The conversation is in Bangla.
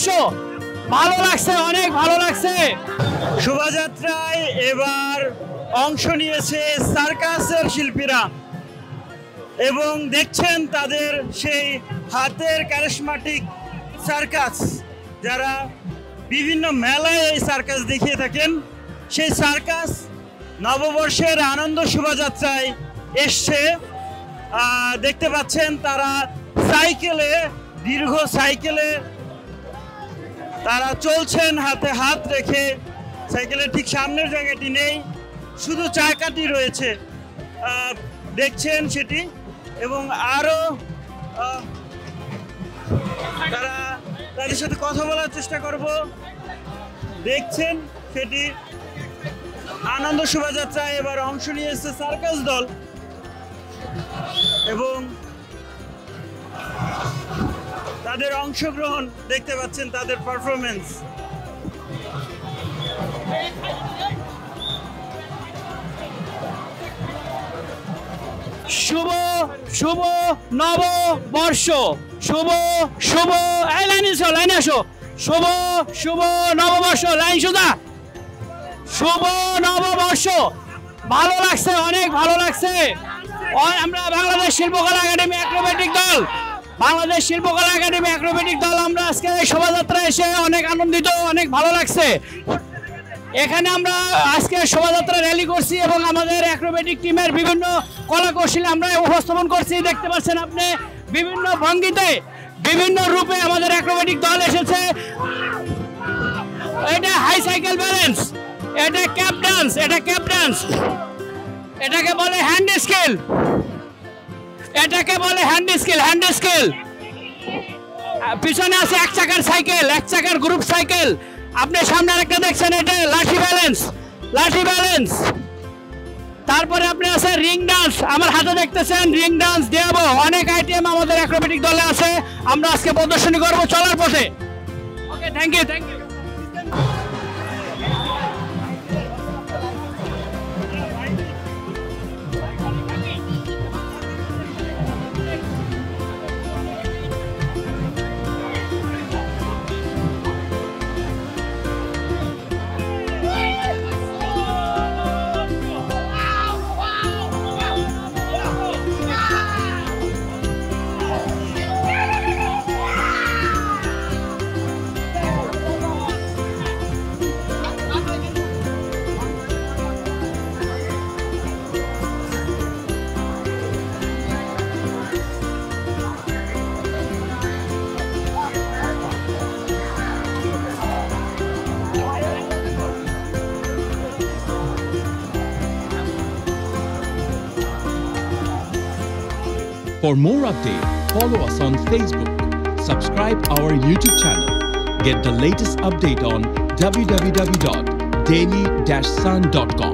নববর্ষ ভালো লাগছে, অনেক ভালো লাগছে। শোভাযাত্রায় এবার অংশ নিয়েছে সার্কাসের শিল্পীরা এবং দেখছেন তাদের সেই হাতের ক্যারিশমাটিক সার্কাস, যারা বিভিন্ন মেলায় এই সার্কাস দেখিয়ে থাকেন, সেই সার্কাস নববর্ষের আনন্দ শোভাযাত্রায় এসছে। দেখতে পাচ্ছেন তারা সাইকেলে, দীর্ঘ সাইকেলে তারা চলছেন হাতে হাত রেখে। সাইকেলের ঠিক সামনের জায়গাটি নেই, শুধু চাকাটি রয়েছে, দেখছেন সেটি। এবং আরো তাদের সাথে কথা বলার চেষ্টা করব। দেখছেন সেটি আনন্দ শোভাযাত্রায় এবার অংশ নিয়েছে সার্কাস দল এবং তাদের অংশগ্রহণ দেখতে পাচ্ছেন, তাদের পারফরমেন্স। শুভ শুভ নববর্ষ, শুভ শুভ লাইনে আসো, শুভ শুভ নববর্ষ, লাইন সোজা। শুভ নববর্ষ ভালো লাগছে, অনেক ভালো লাগছে। আমরা বাংলাদেশ শিল্পকলা একাডেমি অ্যাক্রোবেটিক দল, বাংলাদেশ শিল্পকলা একাডেমি অ্যাক্রোবেটিক দল আমরা আজকে এই শোভাযাত্রা এসে অনেক আনন্দিত, অনেক ভালো লাগছে। এখানে আমরা আজকে শোভাযাত্রা র্যালি করছি এবং আমাদের অ্যাক্রোবেটিক টিমের বিভিন্ন কলা কৌশল আমরা উপস্থাপন করছি। দেখতে পাচ্ছেন আপনি বিভিন্ন ভঙ্গিতে, বিভিন্ন রূপে আমাদের অ্যাক্রোবেটিক দল এসেছে। এটা হাই সাইকেল ব্যালেন্স, এটা ক্যাপ ডান্স, এটাকে বলে হ্যান্ড স্কিল, হ্যান্ড স্কিল। পিছনে আছে এক চাকার সাইকেল, এক চাকার গ্রুপ সাইকেল। আপনি সামনে আরেকটা দেখছেন, এটা লাঠি ব্যালেন্স। তারপরে আপনি আছে রিং ডান্স, আমার হাতে দেখতেছেন রিং ডান্স, দেয়াবো। অনেক আইটেম আমাদের অ্যাক্রোবেটিক দলে আছে, আমরা আজকে প্রদর্শনী করব চলার পথে। Okay, thank you. For more updates, follow us on Facebook, subscribe our YouTube channel, get the latest update on www.daily-sun.com.